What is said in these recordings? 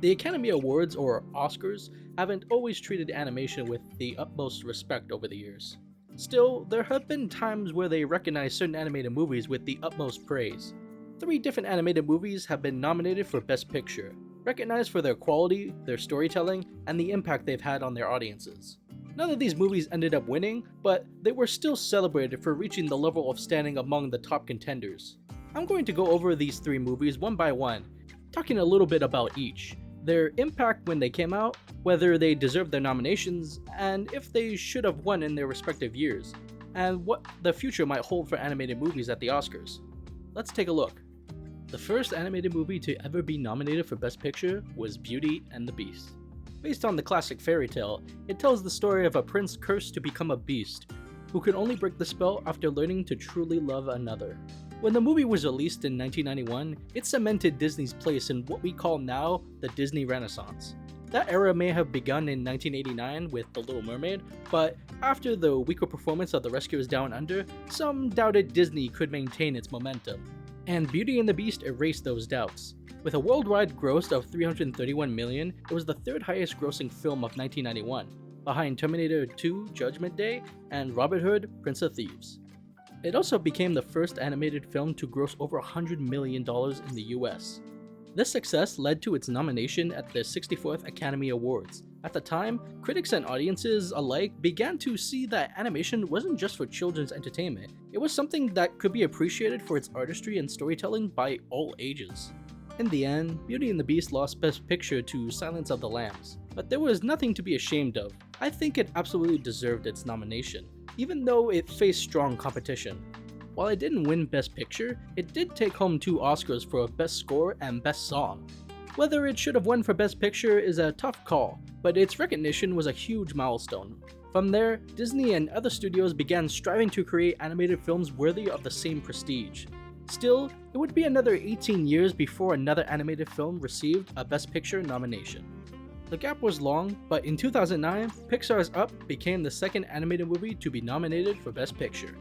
The Academy Awards, or Oscars, haven't always treated animation with the utmost respect over the years. Still, there have been times where they recognize certain animated movies with the utmost praise. Three different animated movies have been nominated for Best Picture, recognized for their quality, their storytelling, and the impact they've had on their audiences. None of these movies ended up winning, but they were still celebrated for reaching the level of standing among the top contenders. I'm going to go over these three movies one by one, talking a little bit about each, their impact when they came out, whether they deserved their nominations, and if they should have won in their respective years, and what the future might hold for animated movies at the Oscars. Let's take a look. The first animated movie to ever be nominated for Best Picture was Beauty and the Beast. Based on the classic fairy tale, it tells the story of a prince cursed to become a beast, who could only break the spell after learning to truly love another. When the movie was released in 1991, it cemented Disney's place in what we call now the Disney Renaissance. That era may have begun in 1989 with The Little Mermaid, but after the weaker performance of The Rescuers Down Under, some doubted Disney could maintain its momentum. And Beauty and the Beast erased those doubts. With a worldwide gross of $331 million, it was the third highest grossing film of 1991, behind Terminator 2 Judgment Day and Robin Hood Prince of Thieves. It also became the first animated film to gross over $100 million in the US. This success led to its nomination at the 64th Academy Awards. At the time, critics and audiences alike began to see that animation wasn't just for children's entertainment, it was something that could be appreciated for its artistry and storytelling by all ages. In the end, Beauty and the Beast lost Best Picture to Silence of the Lambs, but there was nothing to be ashamed of. I think it absolutely deserved its nomination, even though it faced strong competition. While it didn't win Best Picture, it did take home 2 Oscars for Best Score and Best Song. Whether it should have won for Best Picture is a tough call, but its recognition was a huge milestone. From there, Disney and other studios began striving to create animated films worthy of the same prestige. Still, it would be another 18 years before another animated film received a Best Picture nomination. The gap was long, but in 2009, Pixar's Up became the second animated movie to be nominated for Best Picture.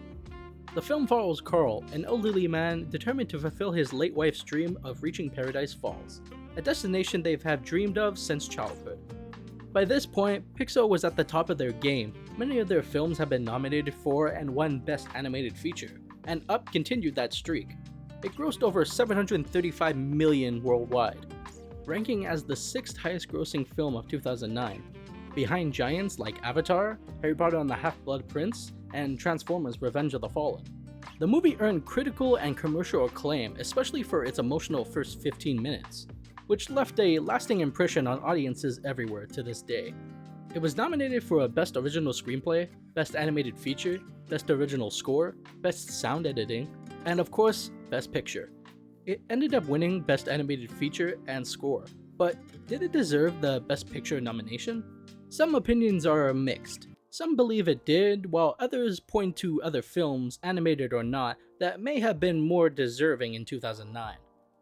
The film follows Carl, an elderly man determined to fulfill his late wife's dream of reaching Paradise Falls, a destination they've had dreamed of since childhood. By this point, Pixar was at the top of their game. Many of their films have been nominated for and won Best Animated Feature, and Up continued that streak. It grossed over $735 million worldwide, ranking as the 6th highest grossing film of 2009, behind giants like Avatar, Harry Potter and the Half-Blood Prince, and Transformers Revenge of the Fallen. The movie earned critical and commercial acclaim, especially for its emotional first 15 minutes, which left a lasting impression on audiences everywhere to this day. It was nominated for a Best Original Screenplay, Best Animated Feature, Best Original Score, Best Sound Editing, and of course, Best Picture. It ended up winning Best Animated Feature and Score, but did it deserve the Best Picture nomination? Some opinions are mixed. Some believe it did, while others point to other films, animated or not, that may have been more deserving in 2009.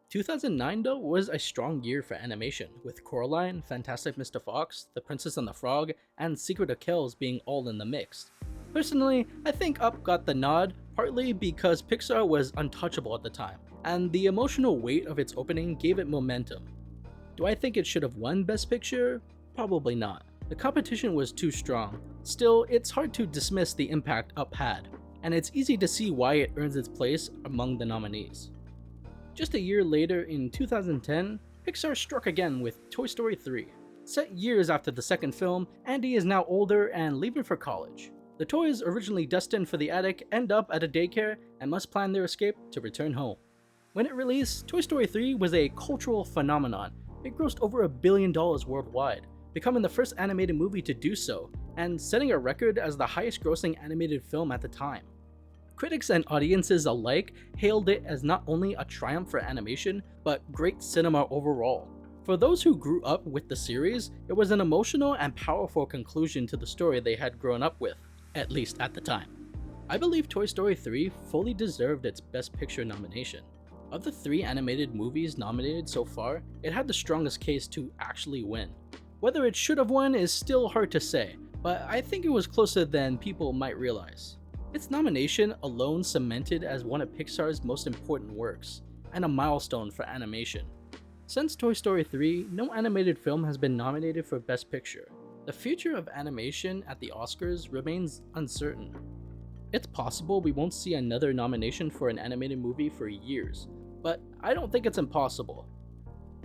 2009 though was a strong year for animation, with Coraline, Fantastic Mr. Fox, The Princess and the Frog, and Secret of Kells being all in the mix. Personally, I think Up got the nod, partly because Pixar was untouchable at the time, and the emotional weight of its opening gave it momentum. Do I think it should have won Best Picture? Probably not. The competition was too strong. Still, it's hard to dismiss the impact Up had, and it's easy to see why it earns its place among the nominees. Just a year later, in 2010, Pixar struck again with Toy Story 3. Set years after the second film, Andy is now older and leaving for college. The toys, originally destined for the attic, end up at a daycare and must plan their escape to return home. When it released, Toy Story 3 was a cultural phenomenon. It grossed over $1 billion worldwide, becoming the first animated movie to do so, and setting a record as the highest grossing animated film at the time. Critics and audiences alike hailed it as not only a triumph for animation, but great cinema overall. For those who grew up with the series, it was an emotional and powerful conclusion to the story they had grown up with, at least at the time. I believe Toy Story 3 fully deserved its Best Picture nomination. Of the 3 animated movies nominated so far, it had the strongest case to actually win. Whether it should have won is still hard to say, but I think it was closer than people might realize. Its nomination alone cemented as one of Pixar's most important works, and a milestone for animation. Since Toy Story 3, no animated film has been nominated for Best Picture. The future of animation at the Oscars remains uncertain. It's possible we won't see another nomination for an animated movie for years, but I don't think it's impossible.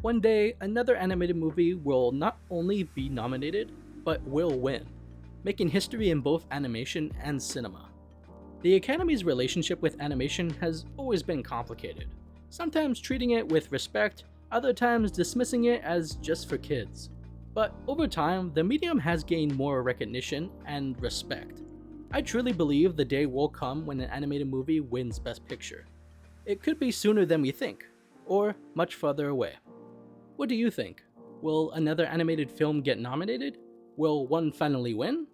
One day, another animated movie will not only be nominated, but will win, making history in both animation and cinema. The Academy's relationship with animation has always been complicated, sometimes treating it with respect, other times dismissing it as just for kids. But over time, the medium has gained more recognition and respect. I truly believe the day will come when an animated movie wins Best Picture. It could be sooner than we think, or much further away. What do you think? Will another animated film get nominated? Will one finally win?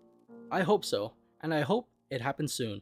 I hope so, and I hope it happens soon.